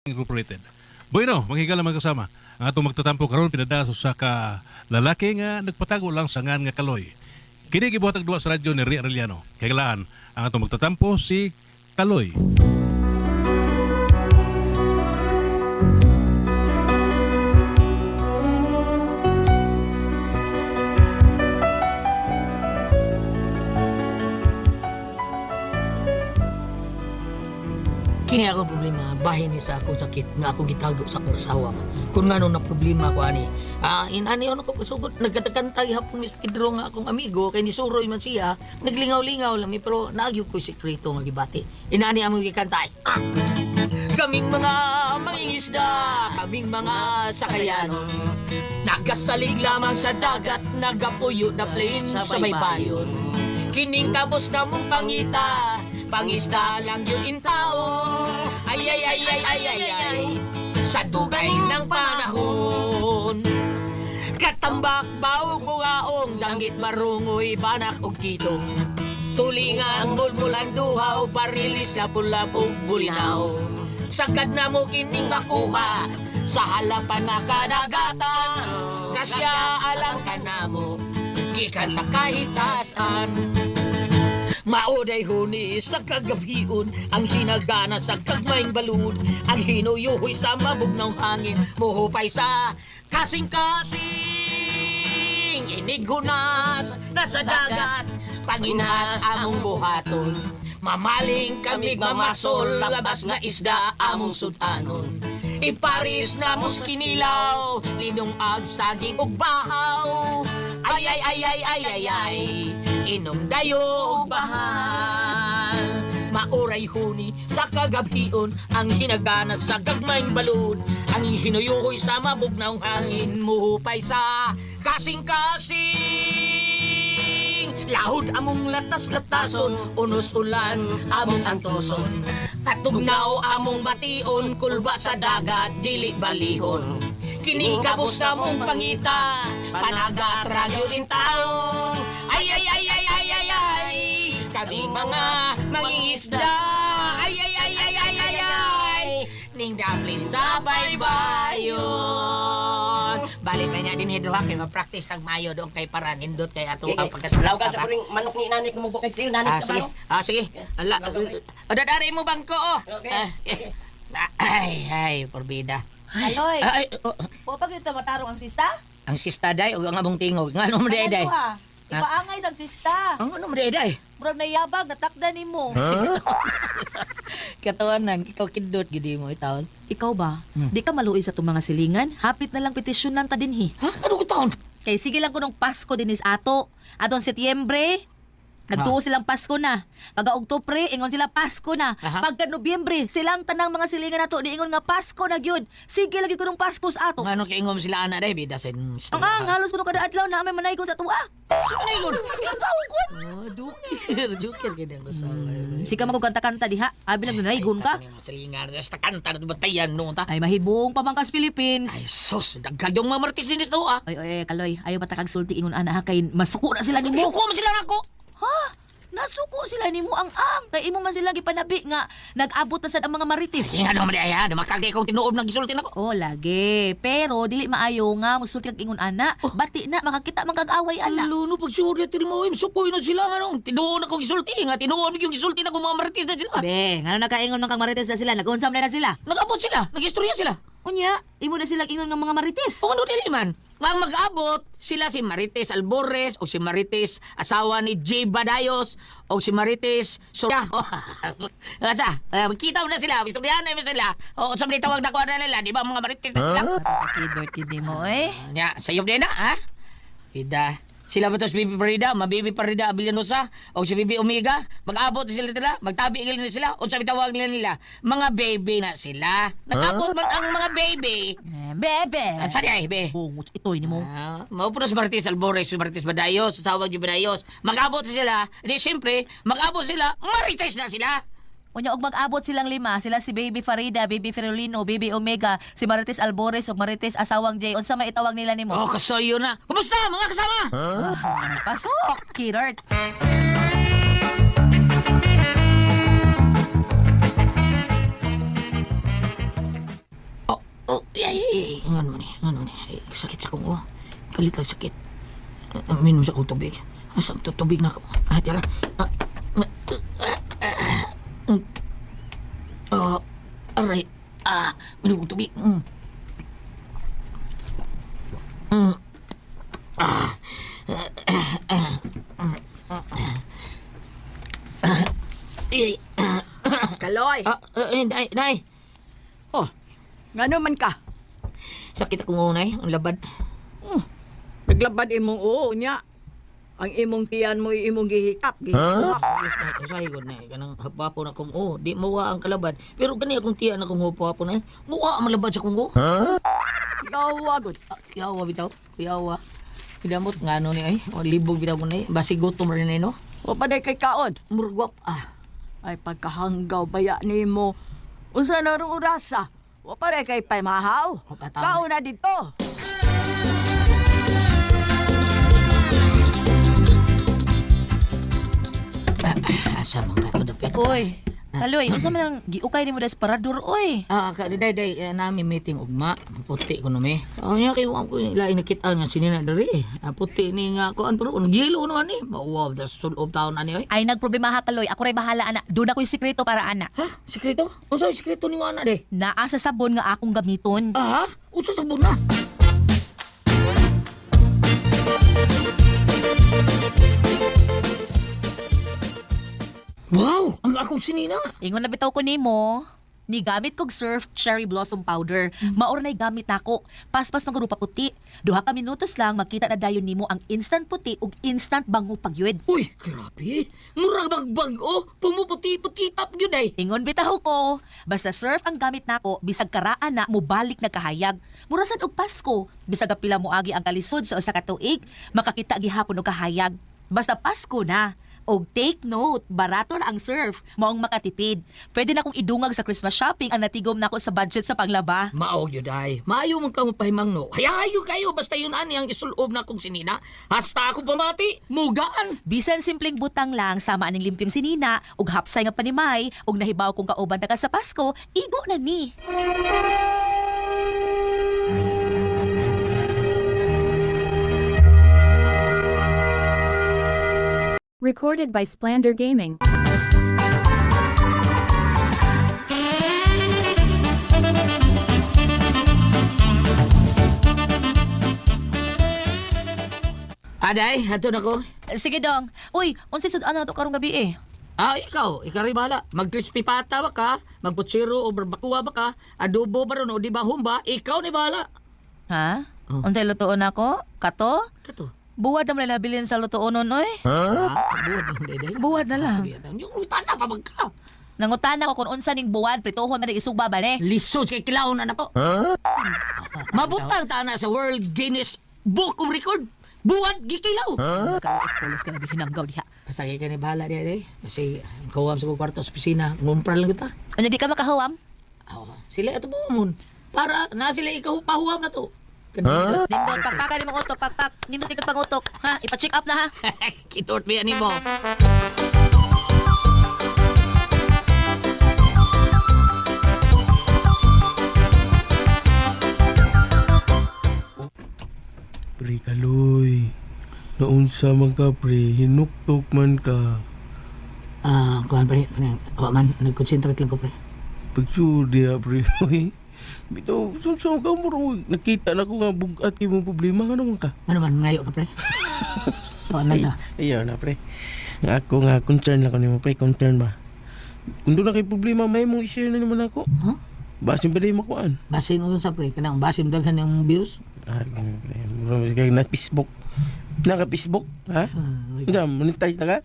Incorporated. Bueno, manghigala mga kasama. Ang atong magtatampo karon pinadaso sa ka lalaki nga nagpatago lang sa ngan nga Kaloy. Kini gibuhatag duwa sa radyo ni Ria Arellano. Kagalaan ang atong magtatampo si Kaloy. Kini ako problema, bahin ni sa akong sakit nga ako gitago sa akong asawa. Kung nga na problema ko ani. Inani ano ko pasugod nagkatakantay hapon Miss Pedro nga akong amigo kay ni suroy man siya, naglingaw-lingaw lang pero naagyo ko sikreto nga gibati. Inani amo gikantay. Kaming mga mangingisda, kaming mga sakayano. Nagasalig lamang sa dagat, nagapuyo na plain sa may bayon. Kining tapos na mong pangita, pangisda lang yun in tao. Ay, ay, ay, ay, ay, ay, ay, sa dugay ng panahon. Katambak baog bugaong, dangit marungoy, banak o kitong. Tulingan, bulbulan, duhaw, barilis, lapulapog, bulinaw. Sagad na mo kining makuha, sa halapan na kadagatan. Kasya alang ka na mo, gikan sa kahitasan. Mauday huni sa kagabion, ang hinagdana sa kagmayng balud, ang hinuyuhoy sa mabugnaw hangin, muhupay sa kasing-kasing. Inigunas na sa dagat, panginhas among buhaton. Mamaling kami mamasol, labas na isda among sudanon. Iparis na muskinilaw, linong ag saging ug bahaw. Ay, ay, ay, ay, ay, ay, ay, inom dayo bahal. Mauray huni sa kagabion, ang hinagdana sa gagmayng balod, ang hinuyuhoy sa mabugnaw hangin, muhupay sa kasing-kasing. Lahod among latas-latason, unos-ulan among antoson. Tatugnaw among bation, kulba sa dagat, dili balihon. Kinikabos na mong pangita, panagat radyo rin tao. Ay, ay, ay, ay, ay, ay, ay, kami mga mangingisda. Ay, ay, ay, ay, ay, ay, ay, ning daplin sa baybayon. Balik na niya din hidro ha, kay ma-practice ng mayo doon kay Paran, indot kay ato ang pagkatapos. Laugan sa puring manok ni nanay kung mabukay kayo, nanay ka Sige, ba? sige. Dadari mo bangko, oh. Ay, porbida. Aloy, Ay, po pag ito matarong ang sista? ang sista day, o ang abong tingog. Nga, ano mo day, day? Ano ha? Ipaangay sang sista. Ang ano mo day, day? Bro na yabag, natakda ni mo. Katawanan, ikaw kidot, gidi mo itaon. Ikaw ba? Di ka maluoy sa itong mga silingan? Hapit na lang petisyonan ta dinhi. Ha? Ano ko taon? Kay sige lang ko nung Pasko dinis ato. Adon Setyembre, nagtuo silang Pasko na. Pagka Oktubre, ingon sila Pasko na. Aha. Pagka Nobyembre, silang tanang mga silingan nato niingon nga Pasko na gyud. Sige lagi ko nung Pasko sa ato. Nga, ano kaingom sila ana day, bida sa Ang halos ko nung kada adlaw na may manay ko sa tuwa. Sino na yun? Oh, dukir ganyan ko sa... Sika magkanta-kanta diha. Abi lang nanaygon ka. Masalingan, sa kanta na batayan nung ta. Ay mahibong pamangkas Philippines. Ay, sus, dagkagyong mga martis din ito, ah. Ay, Kaloy, ayaw matakag sulti ingon ana ha kay masuko na sila nimo. Suko mo sila na ako. Ha? Nasuko sila nimo ang kay imo man sila gipanabi nga nag-abot na sad ang mga marites. Sige nga naman day, ha. Damakag kong tinuob ng gisultin ako. Oh, lagi. Pero dili maayo nga musulti kag ingon ana. Bati na makakita man kag away ana. Luno, pag surya, mo, sukoy na sila, ano. Tinuon akong gisulti, nga. Tinuon yung gisulti na kung mga martis na sila. Be, ngano nakaingon man kag marites na sila, nagunsam na sila. Nag-abot sila, nag-istorya sila. Unya, imo na sila ingon nga mga marites. O ano dili man? Ang mag-abot, sila si Marites Albores o si Marites asawa ni J. Badayos o si Marites Surya. Kasa, magkita mo na sila, istoryahan na mo sila. O sa mga tawag na kuha na nila, di ba mga Marites na sila? Kidot kid mo eh. Nya, sayop din na, ha? Pida. Sila ba ito si Bibi Parida, Mabibi Parida Abilianosa, o si Bibi Omega, mag-abot na sila nila, magtabi na sila, o sabi tawag nila, mga baby na sila. Nag-abot man ang mga baby. Bebe. At saan ay, be? Bungot itoy nimo. Maupo na si Marites Albores, si Marites Badayos, sa tawag yung Badayos. Mag-abot sila, di siyempre, mag-abot sila, Marites na sila. Unya og mag-abot silang lima, sila si Baby Farida, Baby Ferolino, Baby Omega, si Marites Albores ug Marites asawang Jay. Unsa may itawag nila nimo? Oh, kasoyo na. Kumusta mga kasama? Pasok, Kidart. Oh, ano ni? Sakit sa kong kalit lang sakit. Minom sa kong tubig. Asam to tubig na ako. Tira. Aray. Minom kong tubig. Kaloy, Nay. oh, ngano man ka? Sakit akong unay. Ang labad. Naglabad imong oo niya. Ang imong tiyan mo imong gihikap. Gihikap. Yes na, usahay ko na. Kanang hapapo na kong di mawa ang kalabad. Pero kani akong tiyan na kong hapapo na. Mawa ang malabad sa kong Yawa gud. Yawa bitaw. Yawa. Pidamot nga ano ni ay. O libog bitaw ko na eh. Basi gutom rin na no. O paday kay kaon. Murgwap. Ay pagkahanggaw baya nimo. Unsa na rong urasa? O paday kay paymahaw. Tama. Kaon na dito. Asa mga ko dapit. Uy, Kaloy, unsa man ang giukay nimo desperador oy? Day, nami meeting ugma. Puti ko no me. Nya kay wa ko lain nakita nga sinina diri. Puti ni nga ko pero nagilo no ani. Wow, das sulod taon ani oy. Ay nagproblema ha Kaloy, ako ray bahala ana. Doon ako'y sikreto para ana. Ha? Sikreto? Unsa sikreto ni ana de? Naa sa sabon nga akong gamiton. Ha? Unsa sa buna? Wow! Ang akong sinina! Ingon na bitaw ko nimo. Ni gamit kog Surf Cherry Blossom Powder. Maura na'y gamit nako. Paspas magrupa puti. Duha ka minutos lang makita na dayon nimo ang instant puti ug instant bango pagyud. Uy, grabe! Murag bagbag-o! Pumuputi-puti tap yun ay! Ingon bitaw ko. Basta Surf ang gamit nako, bisag karaan na mo balik nagkahayag. Murasan og Pasko, bisag pila mo agi ang kalisod sa usa ka tuig, makakita gihapon og kahayag. Basta Pasko na. Og take note, barato na ang Surf, maong makatipid. Pwede na kong idungag sa Christmas shopping ang natigom nako sa budget sa panglaba. Mao yun ay. Maayo mong kamo pahimang no. Hayayo kayo basta yun ani ang isulob na kong sinina. Hasta ako pamati. Mugaan! Bisan simpleng butang lang sama aning limpyong sinina ug hapsay nga panimay ug nahibaw kong kauban ta ka sa Pasko, igo na ni. Recorded by Splander Gaming. Aday, ato na ko. Sige dong. Uy, unsay sudan na to karong gabi eh? Ikaw rin bahala. Mag-crispy pata ba ka? Magputsiro o barbacoa ba ka? Adobo ba ron o di ba humba? Ikaw ni bahala. Ha? Oh. Unsay lutoon nako? Kato? Kato. Buwad na malay bilin sa lutoon oy. Buwad ng deday. Buwad na lang. Yung utana pa magka. Nangutan ako kung unsa ning buwad pritohon man isugba ba ni? Lisod kay kilaw na nako. Mabutang tana sa World Guinness Book of Record. Buwad gikilaw. Polos ka na hinanggaw diha. Basta kay ni bahala diya day. Kasi kawam sa kwarto sa opisina. Ngumpral lang kita. Ano di ka makahawam? Sila ito buomon. Para na sila ikaw pahuwam na to. Nindot, pakpakan ni mong utok, pakpak. Nindot ikat pangutok. Ha? Ipa-check up na ha? Kitort ba yan mo? Pre Kaloy, naunsa man ka pre, hinuktok man ka. Kuhan pre, man, nag-concentrate lang ko pre. Pagsudi ha pre, uy. Bito, saan ka mo nakita na ko nga bugat imong problema, ano man ka? Ano man, ngayo ka pre? Kuhan man siya. Ayaw na pre. Ako nga, concern lang ko nimo pre, concern ba? Kung doon na kay problema, may mong i-share na naman ako. Huh? Basin pa rin makuhaan. Basin mo sa pre, kanang basin daghan yung views. Ganun pre. Marami kay na Facebook. Naka Facebook, ha? Diyan, monetize na ka?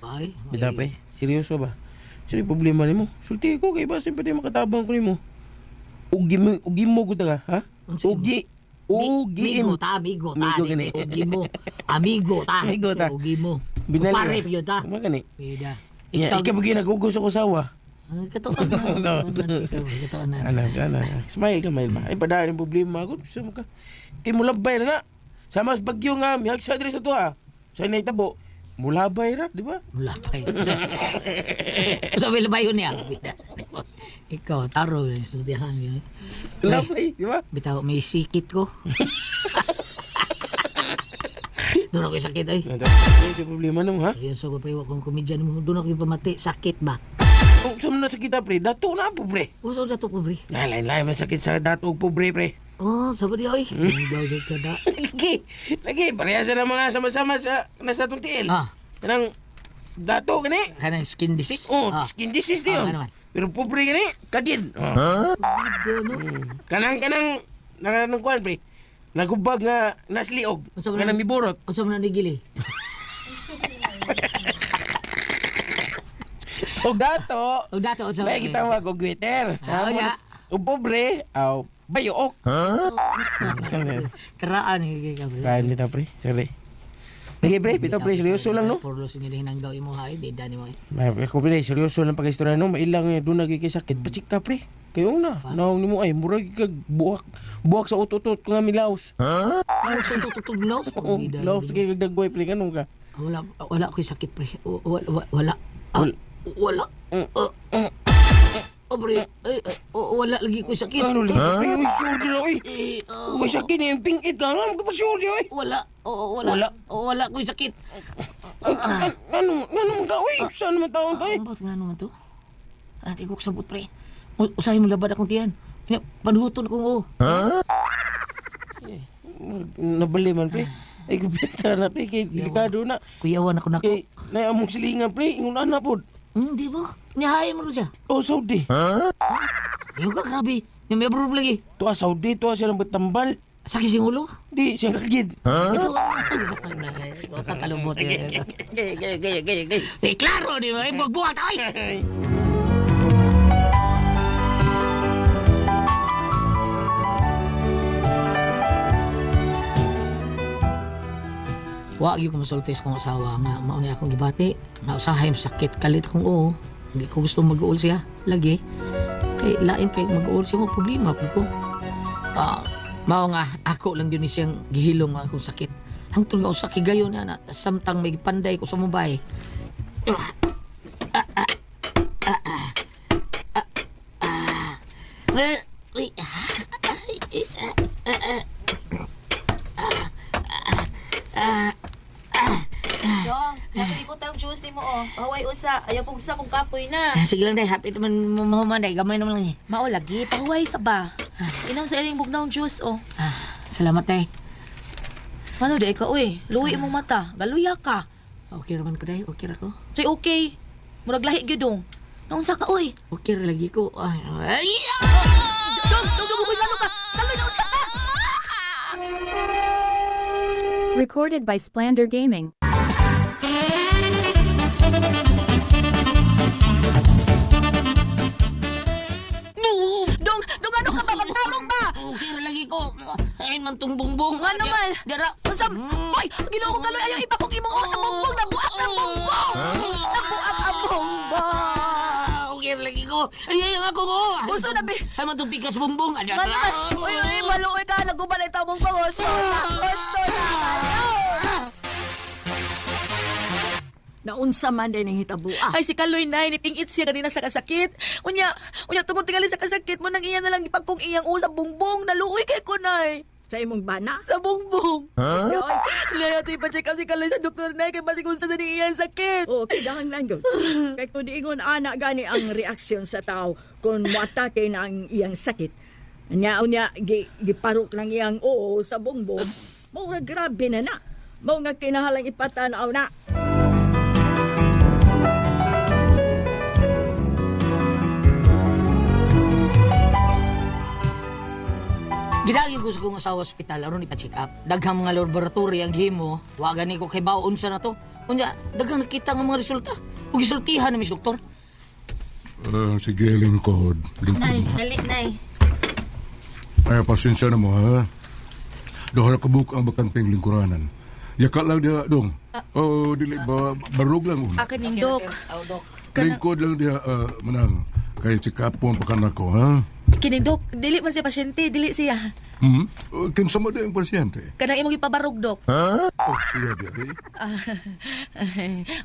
Bye. Bida pre, seryoso ba? Sino yung problema nimo? Sulti ko kay basin pa rin makatabang ko nimo. Ugi mo ko taga, ha? Ugi. Amigo ta. Amigo gani. Ugi mo. Amigo ta. Amigo ta. Ugi mo. Binali Pare ba? pa yun ta. Magani. Pida. Ikaw ba nagugus ako sawa? Katoan na. Katoan na. Anak. Smile ka, Mail ba? Ay, padaan yung problema ako. Gusto mo ka. Kay mo labay na na. Sa mas bagyo nga, mihag sa adres na to ha. Sa inay tabo. mula bayrat, di ba? Wala pa yun. Sabi na ba yun niya? Ikaw, taro, estudiahan yun. Mula bay, di ba? Bitaw, may sikit ko. Doon ako sakit ay. Ito problema nung, ha? Seryoso ko, pre, kung komedyan mo, doon ako pamati, sakit ba? Kung saan na sakit na, pre, dato na po, pre. Uso na to, pobre. Lain-lain, masakit sa dato po, pre. Oh, sabi niya, ay. Daw sa kada. Lagi, parehas na mga sama-sama sa nasa itong tiil. Ah, Kanang dato, gani. kanang skin disease? Oh, Ah. skin disease na yun. Ah, naman. Pero pobre gani, kadin. Kanang kuhan, pre. Nagubag nga nasliog. Unsa man Nga ang- namiburot. Uso mo na nigili. O dato, O dato, uso mo. may kitawag og gwitter. Ah, ya. O pobre, aw, bayook. Karaan, higay ka, pre. Kain nito, pre. Sorry. Lagi, pre. Pito, pre. Seryoso lang, no? Puro sinihinang daw imo hay, beda ni mo. Ako, pre. Seryoso lang pag-istorya, no? Mailang doon nagkikisakit. Pachik ka, pre. Kayo na. Naong ni mo, ay, murag kag buwak. Buwak sa utot-utot ko nga milaos. Ano sa tutuglaw? Oo, laos kay kag dagway, pre. Ganun ka. Wala ko'y sakit, pre. Wala. Ah, wala. Pre, wala lagi ko'y sakit. Ano lang? Ay, uy, sure din, oy. Eh, Uy, sakit na yung pingit ka. Ano ka pa sure din, oy? wala. Wala ko'y sakit. Ano ka, oy? Saan naman taon ka, eh? Ba't nga naman to? Ati ko sabot, pre. Usahin mo labad akong tiyan. Panuhuton kong Nabali man, pre. Ay, kupita na, pre. Kay delikado na. Kuyawan ako nako. Kay, naamong silingan, pre. Ingon na po. Hindi ba? Nyahay mo rin siya. Oh, Saudi. Yung ka, grabe. Yung may abroad lagi. Tuwa Saudi, tuwa siya ng batambal. Sakit siyang ulo. Di, siya kagid. Ito. Tatalubot. Gaya. Eh, klaro, di ba? Buwag-buwag tayo. Wag yung kumasultis kong asawa nga mauna akong gibati nga usahay sakit kalit akong oo hindi ko gusto mag-uol siya lagi kay lain kay mag-uol siya mo problema po ko mao nga ako lang yun siyang gihilom nga akong sakit hangtod nga usa gayon na samtang may panday ko sa mobile Dong, nakalipot ang juice ni mo, oh. Pahaway usa. Ayaw kong usa kong kapoy na. sige lang day happy naman mo manday gamay naman lang niya Mao lagi, pahuway sa ba? Inaw sa iling bugnaw juice, oh. salamat day Ano di ka, uy? Luwi imong mata. Galuya ka. okay raman ko day okay ra ko Say okay. Murag lahi gyud dong. Naunsa ka, uy? okay ra lagi ko ay Dong, uy, lalo ka. Kaloy na unsa ka. Recorded by Splander Gaming. Dong, ano ka ba? Magtarong ba? okay ra lagi ko ay man tong bongbong Ano man? dara Unsa? Uy, Ginoo ko kaloy ayaw iba kong imong sa bongbong. Nabuak ang bongbong. Nabuak ang bongbong. okay ra lagi ko ay ako ko Gusto na bi. ay man tong pikas bongbong ada Uy, maluoy ka. Naguban ay tabong pa. Gusto na. Naunsa man din ang hitabua. Ay, si Kaloy na, nipingit siya kanina sa kasakit. Unya, tungkol tingali sa kasakit mo, nang iyan na lang ipagkong iyang sa bungbong. Naluoy kay ko, nay. Sa imong bana. Sa bungbong. Yoy, ngayon ito ipacheck up si Kaloy sa doktor na, kay basi kung sa ni iyang sakit. O, kidahang lang yun. Kaya kung diingon anak gani ang reaksyon sa tao kung matake na ang iyang sakit. Unya, giparok ng iyang oo sa bongbong. Mao nga grabe na na. Mao nga kinahalang ipatanaw na. Gidagi ko sa kong sa hospital aron ipa-check up. Daghang mga laboratory ang gihimo. Wagan ni ko kay baon sa na to. Unya, daghang nakita nga mga resulta. Ug gisultihan ni mis doktor. Sige, lingkod. Nay, dali, nay. Ay, pasensya na mo, ha? Dahil kabuk ang bakanting lingkuranan. Yaka lang dia, dong. Oh, dili ba, barog lang una. Akin yung dok. Dok. Lingkod lang dia, manang. Kaya sikapon pa ka na ko, ha? Kining dok, dili man siya pasyente, dili siya. Hmm? Kinsa mo yung pasyente? Kanang imong ipabarog, Dok. Oh, siya diri.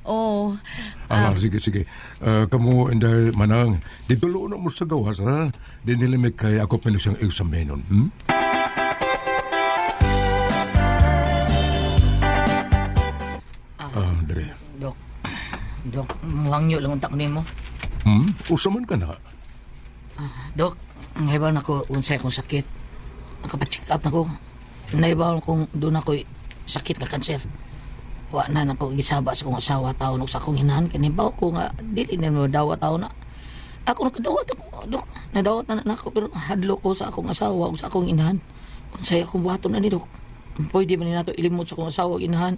Oh, Sige. Kamu inday manang, ditulo na mo sa gawas, ha? Di nilimik kay ako pala siyang examenon. Hmm? Dere. Dok, muhangyo lang untak nimo. Usaman ka na. Dok, naibaw na ko unsay akong sakit. Nakapacheck up na ko. Naibaw kung doon ako sakit ka kanser. Wa na ko gisaba sa kong asawa tao sa akong hinahan. Kanibaw ko nga, dili na mo dawa tao na. Ako nakadawat ako, Dok. Nadawat na ako pero hadlo ko sa akong asawa o sa akong inahan. Unsay akong buhaton na ni Dok. Pwede man ni nato ilimot sa akong asawa o inahan.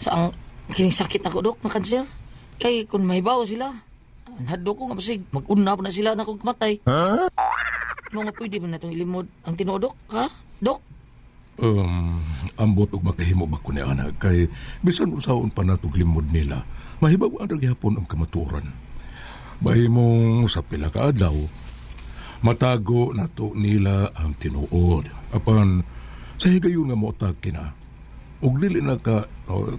Sa ang kining sakit ako, Dok, na kanser. Kay kung mahibaw sila, hadlo ko nga basig, mag-una pa na sila na akong kamatay. Mga pwede ba na itong ilimod ang tinuodok, ha? Dok? Ambot og makahimo ba ko ni anak kay bisan usaon pa natong limod nila mahibaw ang ragyapon ang kamatuoran. Mahimong sa pila ka adlaw matago nato nila ang tinuod. Apan sa higayon nga moatag kina og dili na ka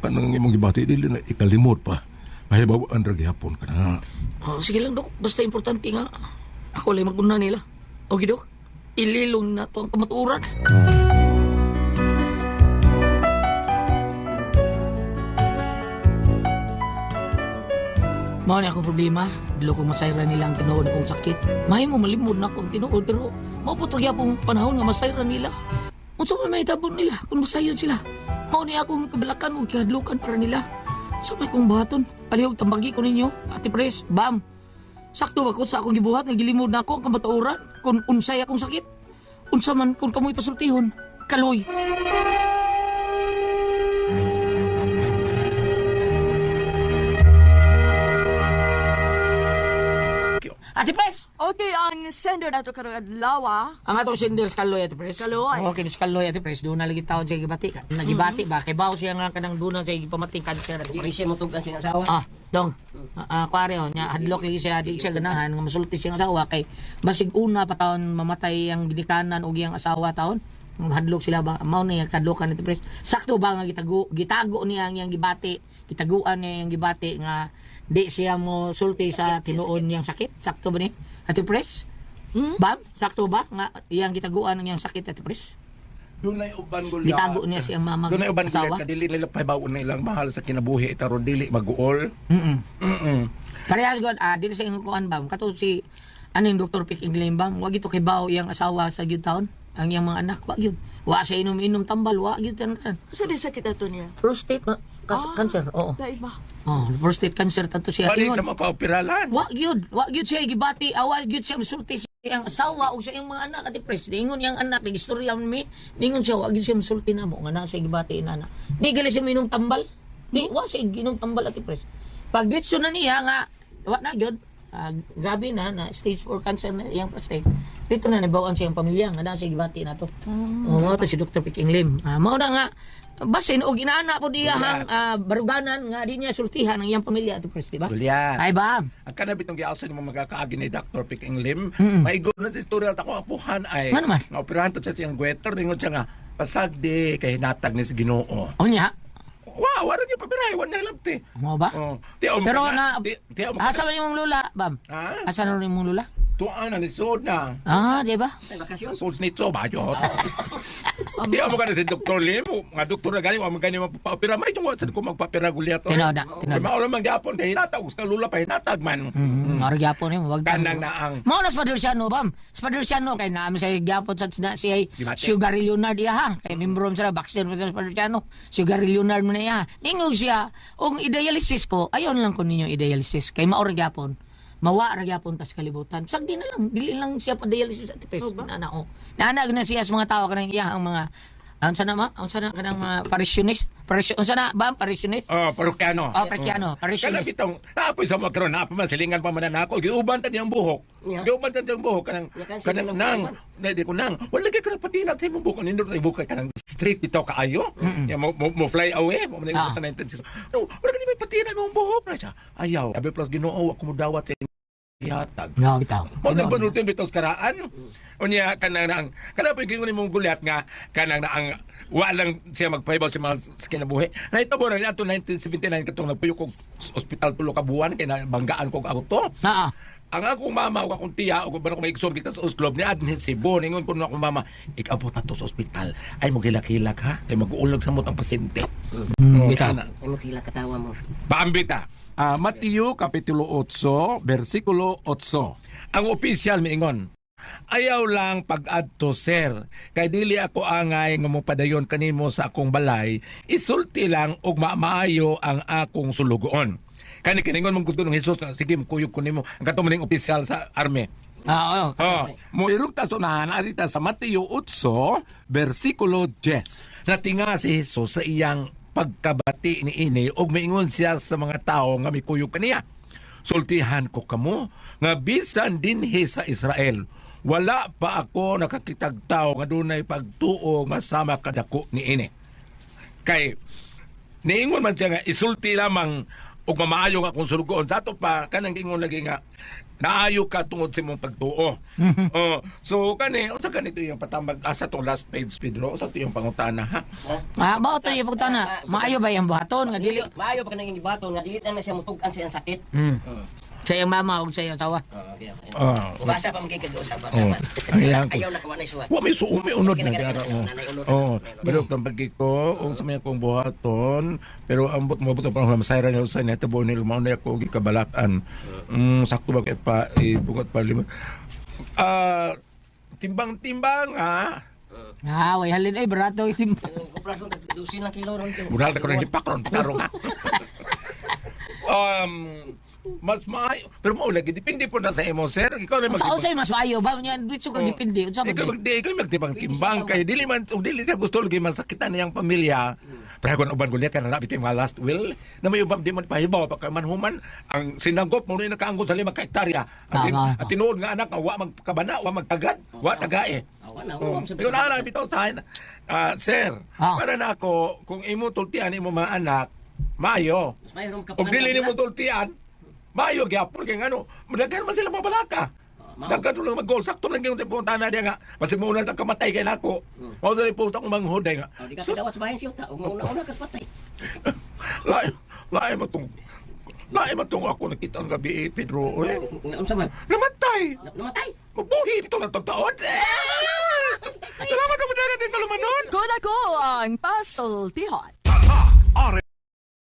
kanang imong gibati dili na ikalimot pa. Mahibaw ang ragyapon ka na. Oh, sige lang, Dok. Basta importante nga. Ako lang mag-una nila. Okay, Dok. Ililong na to ang kamatuoran. Mao ni akong problema. Dilo kong masayra nila ang tinuod akong sakit. Mahi mo malimod na akong tinuod pero maupot lagi akong panahon nga masayra nila. Unsa man may tabon nila kung masayod sila. Mao ni akong kabalakan ug kahadlukan para nila. Sa may kong baton, palihog tambagi ko ninyo, Ate Pres, Bam. Sakto ba ko sa akong gibuhat, nagilimod na ako ang kamatuoran kung unsay akong sakit. Unsa man kung kamoy pasultihon, kaloy. Ate Pres! Okay, ang sender na ito karong adlaw. Ang atong sender kaloy, Ate Pres. Kaloy. Okay, kaloy, Ate Pres. Doon na lagi taon siya gibati. Nagibati ba? Kay bawo siya nga kanang doon na siya gipamating cancer, Ate Di Pres. siya mutugan siyang asawa. Dong. Kuwari nya hadlok lagi siya, di siya ganahan nga masulti siya nga asawa kay basig una pa taon mamatay ang ginikanan og iyang asawa taon. Hadlok sila ba mao na yung kadlokan Ate Pres. Sakto ba nga gitago niya ang iyang gibati, gitaguan niya yung gibati nga di siya mo sulti sa tinuon niyang sakit. Sakto ba ni Ate Pres? Bam, sakto ba nga iyang gitaguan ang iyang sakit Ate Pres? Doon na uban gulya. Gitago niya siyang mamang Doon na uban asawa. gulya. Kadili nila pahibaon na ilang mahal sa kinabuhi. Itaro dili maguol. Parehas god dili sa ingon kuan bam kato si aning Dr. Pick Inglain bam wag ito kay bawo iyang asawa sa gyud taon ang iyang mga anak wag gyud wa sa inom tambal wa gyud tan. Sa di sakit ato niya? Prostate cancer oo. Daiba. Prostate cancer tato siya Bali ingon. sa mapaoperalan. Wa gyud siya gibati awal gyud siya misulti siya ang asawa o siya ang mga anak Ate Pres ingon yang anak ni istorya mi ingon siya wa gyud siya misulti namo nga na siya gibati inana di gali siya minom tambal di wa siya ginom tambal Ate Pres pag ditso na niya nga wa na gyud grabe na stage 4 cancer na iyang prostate dito na nabawaan siya ang pamilya nga na siya gibati na to mao to si Dr. Pick Inglain mao na nga basin og inaana po diya hang baruganan nga di niya sultihan ang iyang pamilya Ate Pres di ba Gulya. ay ba Ang kanabit ng giason mo magkakaagi ni Dr. Pick Inglim. Maigod na sa istorya ako apuhan ay. Ano man? Naoperahan to sa siyang gwetter. Ningon siya nga, pasagdi kay natag ni sa ginoo. o niya Wow, wala niya papiray. Wala niya labti. mo ba Oh. pero na Tiyaw mo asa man yung lula bam Ha? asa na rin yung lula Tuan na ni Sod na. di ba Sod nito ba yun? Tiyaw mo ka na si Dr. Lim. Nga doktor na gani, wag mo gani magpapapira. May tungo saan ko magpapira gulya to. Tinoda. Maulang manggapon kay hinatag. Gusto ka lula pa hinatag man. Maro gyapon ni wag Kanang na ang mo na Spadursiano bam Spadursiano kay naami sa gyapon sa si Gibati. Sugar Leonard iya ha kay membro sa Baxter sa Spadursiano Sugar Leonard mo na iya ningog siya og idealisis ko ayon lang ko ninyo idealisis kay mao ra gyapon mawa ra gyapon tas kalibutan sagdi na lang dili lang siya pa dialysis at tipes nana na siya sa mga tao kanang iya ang mga ang sana kanang mga parisyonis unsa na ba parisyonis parukyano. Parukyano, parisyonis. Kala bitong naapoy sa magkaroon na masilingan pa man ako. Giuban ta niyang buhok. Giuban ta niyang buhok kanang nang di ko nang wala kay kanang patinat sa imong buhok nindot ay buhok kanang straight bitaw kaayo. Ya mo fly away mo man sa intention. No, wala kay may patinat imong buhok na siya. Ayaw. Abi plus Ginoo ako mo dawat sa ihatag. No, bitaw. Mo nang panutin bitaw sa karaan. Unya kanang po yung mong gulat nga kanang na ang walang siya magpahibaw sa mga sa kinabuhi. Nahitabo na niya 1979 katong nagpuyo kog ospital tulo ka buwan kay nabanggaan kog auto. Ah, Ang akong mama o akong tiya o kung ba may igsoon kita sa Uslob ni Adnes Cebu ningon ko na akong mama ikabot na to sa ospital ay magilak-hilak ha ay mag-uulog sa mutang pasyente. bitaw. Ulo kila katawa mo. Paambita. Mateo Kapitulo 8, versikulo 8. Ang opisyal miingon, ayaw lang pag-adto sir, kay dili ako angay nga mopadayon kanimo sa akong balay, isulti lang og maayo ang akong sulugoon. Kani kiningon mong gusto ng Jesus, sige kuyog ko nimo ang katong maning opisyal sa army. Ah, Oh, Muirog ta sunahan arita sa Mateo 8, versikulo 10. natinga si Jesus sa iyang pagkabati ni ini og miingon siya sa mga tao nga mikuyog kaniya. Sultihan ko kamo nga bisan dinhi sa Israel wala pa ako nakakitag tao nga dunay pagtuo nga sama kadako ni ini. Kay niingon man siya nga isulti lamang og mamaayo nga kung sulugoon sa ato pa kanang ingon lagi nga naayo ka tungod sa imong pagtuo. Oh, so kani unsa ganito yung patambag asa tong last page Pedro unsa to yung pangutana ha? Ah, bao to yung pagtana. Maayo ba yung buhaton nga dili? Maayo pa ka nang ibaton nga dili na siya mutugan siyang sakit. Sa iyang mama ug sa iyang tawa. Okay. Ah, Basa pa magkikag-usap ba oh. Ayan ko. Ayaw na kuha na suwat. Wa may suumi unod na gara oh. Pero kung pagkiko ung sa mga kong buhaton, pero ambot mo buto pa masayra niya sa neto bo ni lumaw na ako gikabalakan. Sakto ba kay pa ibungot pa lima. Timbang-timbang ha. Ah, way halin ay barato isim. Kupras mo 12 lang kilo ron. Mural na ko ng pakron tarong ha. Mas maayo. Pero mo lagi depende po na sa imo sir. Ikaw na Sa usay mas maayo ba nya bitso kag dipindi unsa ba? Ikaw magtibang-timbang kay dili man dili siya gusto lagi masakitan niyang pamilya. Pero kung uban gulit ka na nabitin mga last will na may ubang di man pahibaw pa manhuman ang sinagop mo rin nakaanggot sa 5 ka hektarya. At tinuod nga anak wa magkabana, wa magtagad, wa tagae. Ikaw na lang bitaw sa akin. Sir, para na ako kung imo tultian imo mga anak, maayo. Og dili nimo tultian, maayo gyapon kay ngano, daghan man sila mabalaka. Daghan lang mag-goal sakto lang yung punta na dia nga. Basta mo na kamatay kay nako. Mao dali po sa akong manghuday nga. Di ka dawat sa bahin siya ta, una ka patay. Laay matong ako nakita ang gabi Pedro. Unsa man? Namatay. Namatay. Mabuhi ito ng tagtaon. Salamat naman na natin kalumanon. Kung ako ang pasultihan,